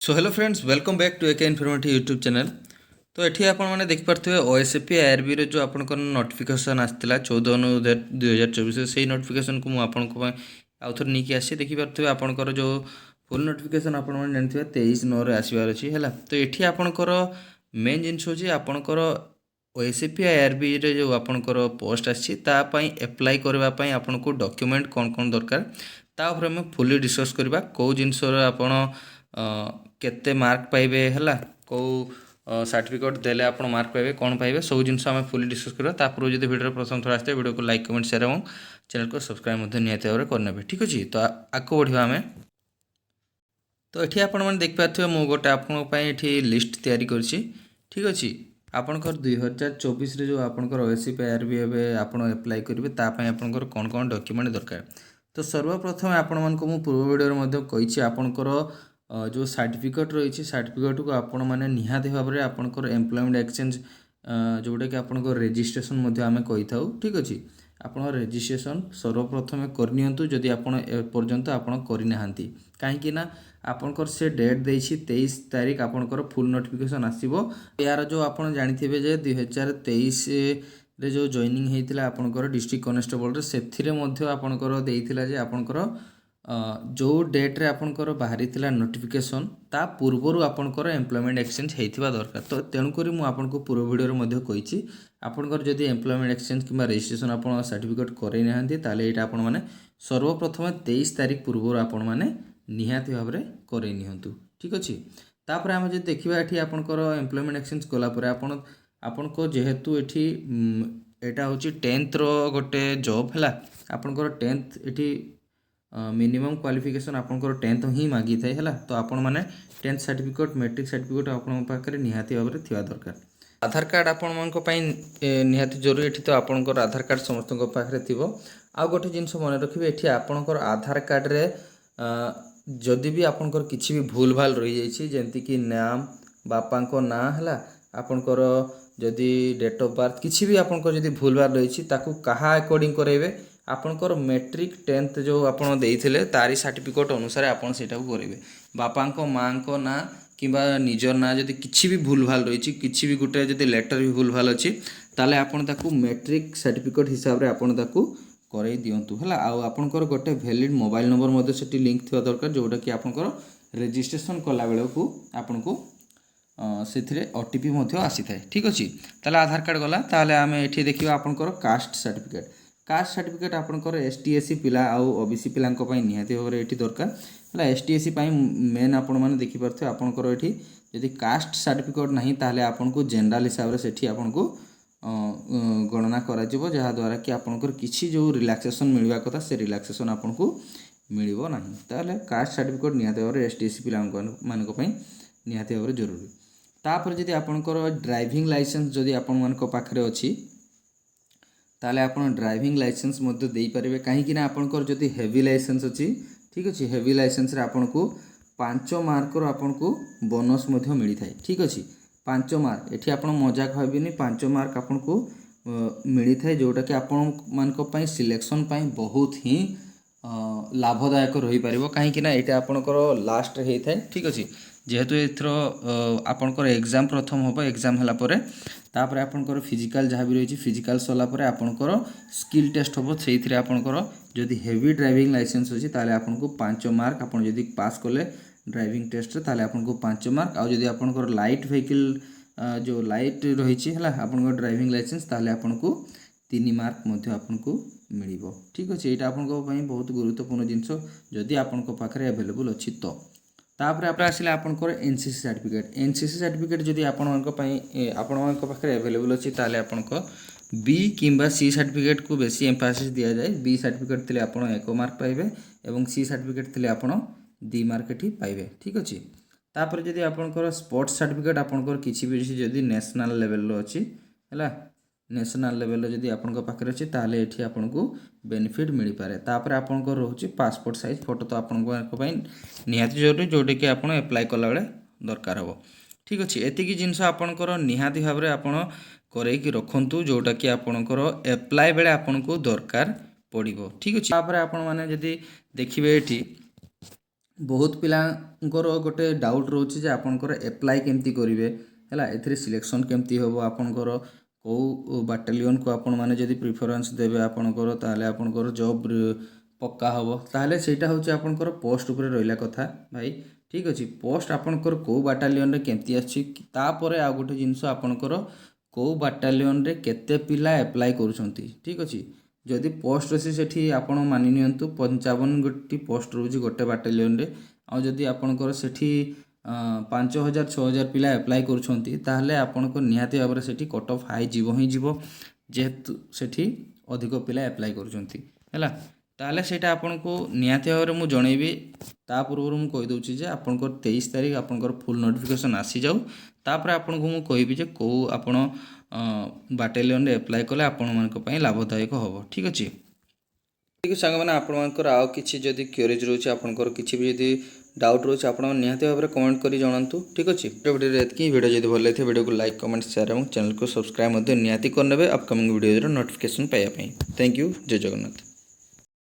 So hello friends welcome back to AK informative YouTube channel. तो ये आपण मैंने देखिपे ओएसएपी आईआरबी रे जो आपंकर नोटिफिकेशन आसाला 14/9/2024 से नोटिफिकेशन को मुझे आउ थे नहीं आसी देखिपे आपंकर जो फुल नोटिफिकेशन आपने जानते 23/9 आसबार अच्छी है। तो ये आपंकर मेन जिनस हूँ आपंकर ओएसएपी आईआरबी रे जो आपंकर पोस्ट आसपाई एप्लाय करने आपको डॉक्यूमेंट कौन कौन दरकार तापर आम फुली डिस्कस करवा कौ जिनस आपण केते मार्क पाइबे है कौ सर्टिफिकेट देले आप मार्क पाइबे कौन पाइबे सब जिन आम फुली डिस्कस करवा तापर जो वीडियो प्रथम थर आसते वीडियो को लाइक कमेंट शेयर और चैनल को सब्सक्राइब निहत भाव करने ठीक अच्छे। तो आगे बढ़ा आम तो ये आपने देखिपे मुझे गोटे आपी लिस्ट तैयारी कर ठीक अच्छे। आपंकर 2024 जो आपंकर ओएसएपी आईआरबी आप एप्लाय करेंगे तापाई आपंकर कौन कौन डॉक्यूमेंट दरकार। तो सर्वप्रथम आपण मानक मु पूर्व वीडियो कही आपंकर जो सर्टिफिकेट रही सर्टिफिकेट को आपण मैंने निहाती भाव में आपंकर एम्प्लॉयमेंट एक्सचेंज जोटा कि आपंकर रेजिस्ट्रेशन आम कही था ठीक अच्छे। आप रेजिस्ट्रेशन सर्वप्रथम करनी जदि आपंत आप करना कहीं आपंकर से डेट देछि 23 तारीख आपंकर फुल नोटिफिकेशन आसीबो। यार जो आप जानते जे 2023 रे जो जॉइनिंग होता आपंकर डिस्ट्रिक्ट कनेस्टेबल से आपंकर देइथिला जे आपंकर जो डेट्रे आपंकर बाहरी नोटिफिकेशन ता पूर्वर आपंकर एम्प्लॉयमेंट एक्सचेंज होता दरकार। तो तेणुक मुझे पूर्व वीडियो कही आपंकर जदि एम्प्लॉयमेंट एक्सचेंज कि रेजिस्ट्रेशन आप सर्टिफिकेट करे ना यहाँ आपण मैंने सर्वप्रथम 23 तारीख पूर्व आपण मैंने निहाती भाव में करे निहंतु ठीक अच्छे। तापर आम जो देखा ये आपंकर एम्प्लॉयमेंट एक्सचेंज कलापर आपण को जेहेतु एटा हूँ 10th रो गोटे जॉब है आपंकर 10th ये मिनिमम क्वालिफिकेशन आपंकर 10th ही मागी थाए है। तो आपण मैंने 10th सर्टिफिकेट मैट्रिक सर्टिफिकेट आपण पाखे निहाती भाव में थिवा दरकार। आधार कार्ड आपण निहाती जरूरी ये तो आपंकर आधार कार्ड समस्त पाखे थी। आउ गोटे जिनस मन रखिए ये आपंकर आधार कार्ड रे जदि भी आपंकर किसी भी भूल भाल रही जाइए जमती कि नाम बापा ना है आपंकर जदि डेट ऑफ बर्थ किसी भी आपंकर जदि भूल भाल रही कहा अकॉर्डिंग करेंगे आपंकर मैट्रिक 10th जो आपड़ देते तारी सर्टिफिकेट अनुसार आपड़ से करेंगे बापा माँ ना कि निजर ना जदि किसी भी भूल भाल रही किसी भी गोटे जदि लेटर भी भूल भाल अच्छी ताले आपन ताकू मैट्रिक सर्टिफिकेट हिसाब रे आपन ताकू करई दियंतु हला। आउ आपनकर गोटे वैलिड मोबाइल नंबर मध्ये सेठी लिंक थिवा दरकार जोटा कि आपनकर रेजिस्ट्रेशन कला बेले को आपनको से ओटीपी मध्ये आसी थाए ठीक अच्छे। ताले आधार कार्ड गला ताले आम एठी देखिबा आपनकर कास्ट सर्टिफिकेट आपनकर एसटीएससी पिला आउ ओबीसी पिलांको पई निहाती भाव एठी दरकार हला। एसटीएससी पई मेन आपण माने देखि परथे आपनकर एठी यदि कास्ट सर्टिफिकेट नहीं ताले आपनको जनरल हिसाब से सेठी आपनको गणना करा जहाँ द्वारा कि आपनकर किसी जो रिलैक्सेशन मिलवा कथा से रिलैक्सेशन आपको मिलिबो नहीं ताले कास्ट सर्टिफिकेट निहाती भाव एसटीएससी पिला मानक पई निहाती भाव जरूरी। तापर जदि आपनकर ड्राइविंग लाइसेंस जदि आपण मानक पाखरे अछि ताले आपण ड्राइविंग लाइसेंस मध्ये देई परिबे काहे ना आपनकर जदि हेवी लाइसेंस अछि ठीक अछि हेवी लाइसेंस रे आपनको 5 मार्क रो आपनको बोनस मध्ये मिली थाए ठीक अछि 5 मार्क एठी आपण मजाक भाबिनी 5 मार्क आपनको मिली थाए जोटा कि आपण मानक पई सिलेक्शन पई बहुत ही लाभदायक रही पारिबो काहे ना एटा आपनकर लास्ट रे हेइ थाए ठीक अछि। जेहेतु एथर आपनकर एग्जाम प्रथम होबो एग्जाम हला परे तापर आपनकर फिजिकल जहाँ भी रही फिजिकल सरला परे आपनकर स्किल टेस्ट होबो सेइथिरे आपनकर जदि हेवी ड्राइविंग लाइसेंस अछि ताले आपनको 5 मार्क आपण जदि पास कले ड्राइविंग टेस्ट ताले आपनको 5 मार्क आउ जदि आपनकर लाइट व्हीकल जो लाइट रही है आपनकर ड्राइविंग लाइसेंस ताले आपनको 3 मार्क मध्ये आपनको मिलिबो ठीक अच्छे। यहाँ आपनको पई बहुत गुरुत्वपूर्ण जिनस जदि आपनको पाखरे अवेलेबल अछि तो तापर आप आसिले आपनकर एनसीसी सर्टिफिकेट जदि आपण पाखे अवेलेबल अच्छी ताले आपनको बी किंबा सी सर्टिफिकेट को बेसी एम्फासिस दिया जाए। बी सर्टिफिकेट थिले आपण 1 मार्क पाइबे एवं सी सर्टिफिकेट थिले आपण 2 मार्क एठी पाइबे ठीक अच्छे। तापर जदि आपनकर स्पोर्ट्स सर्टिफिकेट आपनकर किछि भी जदि नेशनल लेवल रो अछि हैला नेशनल लेवल जदि आपनकर पाखरे अछि ताले एठी आपनको बेनिफिट मिल पारे। तापर आपनकर रहउछि पासपोर्ट साइज फोटो तो आपनको पई निहाती जरूरी जोटे कि आपण अप्लाई कला बेले दरकार हो ठीक अच्छे। एतिकी जिनस आपनकर निहाती भाव में आपण करैकी रखंतु जोटा कि आपनकर अप्लाई बेले आपनको दरकार पड़िबो ठीक अच्छे। तापर आपण माने जदि देखिबे एठी ବହୁତ ପିଲାଙ୍କର ଗୋଟେ ଡାଉଟ୍ ରହୁଛି ଯେ ଆପଣଙ୍କର ଆପ୍ଲାଏ କେମିତି କରିବେ ହେଲା, ଏଥିରେ ସିଲେକ୍ସନ୍ କେମିତି ହେବ, ଆପଣଙ୍କର କେଉଁ ବାଟାଲିୟନକୁ ଆପଣମାନେ ଯଦି ପ୍ରିଫରେନ୍ସ ଦେବେ ଆପଣଙ୍କର, ତାହେଲେ ଆପଣଙ୍କର ଜବ୍ ପକ୍କା ହେବ। ତାହେଲେ ସେଇଟା ହେଉଛି ଆପଣଙ୍କର ପୋଷ୍ଟ ଉପରେ ରହିଲା କଥା ଭାଇ, ଠିକ୍ ଅଛି। ପୋଷ୍ଟ ଆପଣଙ୍କର କେଉଁ ବାଟାଲିୟନରେ କେମିତି ଆସିଛି, ତାପରେ ଆଉ ଗୋଟେ ଜିନିଷ ଆପଣଙ୍କର କେଉଁ ବାଟାଲିୟନରେ କେତେ ପିଲା ଆପ୍ଲାଏ କରୁଛନ୍ତି, ଠିକ୍ ଅଛି। ଯଦି ପୋଷ୍ଟ ଅଛି ସେଠି ଆପଣ ମାନି ନିଅନ୍ତୁ 55 ଗୋଟି ପୋଷ୍ଟ ରହୁଛି ଗୋଟେ ବାଟାଲିୟନରେ, ଆଉ ଯଦି ଆପଣଙ୍କର ସେଠି 5000 6000 ପିଲା ଆପ୍ଲାଏ କରୁଛନ୍ତି, ତାହେଲେ ଆପଣଙ୍କ ନିହାତି ଭାବରେ ସେଠି କଟ୍ ଅଫ୍ ହାଇ ଯିବ ହିଁ ଯିବ, ଯେହେତୁ ସେଠି ଅଧିକ ପିଲା ଆପ୍ଲାଏ କରୁଛନ୍ତି ହେଲା। ତାହେଲେ ସେଇଟା ଆପଣଙ୍କୁ ନିହାତି ଭାବରେ ମୁଁ ଜଣେଇବି। ତା ପୂର୍ବରୁ ମୁଁ କହିଦେଉଛି ଯେ ଆପଣଙ୍କର 23 ତାରିଖ ଆପଣଙ୍କର ଫୁଲ୍ ନୋଟିଫିକେସନ୍ ଆସିଯାଉ, ତାପରେ ଆପଣଙ୍କୁ ମୁଁ କହିବି ଯେ କେଉଁ ଆପଣ ବାଟାଲିୟନରେ ଆପ୍ଲାଏ କଲେ ଆପଣମାନଙ୍କ ପାଇଁ ଲାଭଦାୟକ ହେବ, ଠିକ୍ ଅଛି। ଠିକ୍ ଅଛି ସାଙ୍ଗମାନେ, ଆପଣଙ୍କର ଆଉ କିଛି ଯଦି କ୍ୟୁରିଜ୍ ରହୁଛି, ଆପଣଙ୍କର କିଛି ବି ଯଦି डाउट रोचे आप निहाती भाव में कमेंट कर जनातु, ठीक अच्छे। वीडियो एतकी वीडियो जब भल लगे वीडियो को लाइक कमेंट शेयर और चैनल को सब्सक्राइब निहाती करने अपकमिंग वीडियो नोटिफिकेशन पाइबा। Thank you, Jai Jagannath.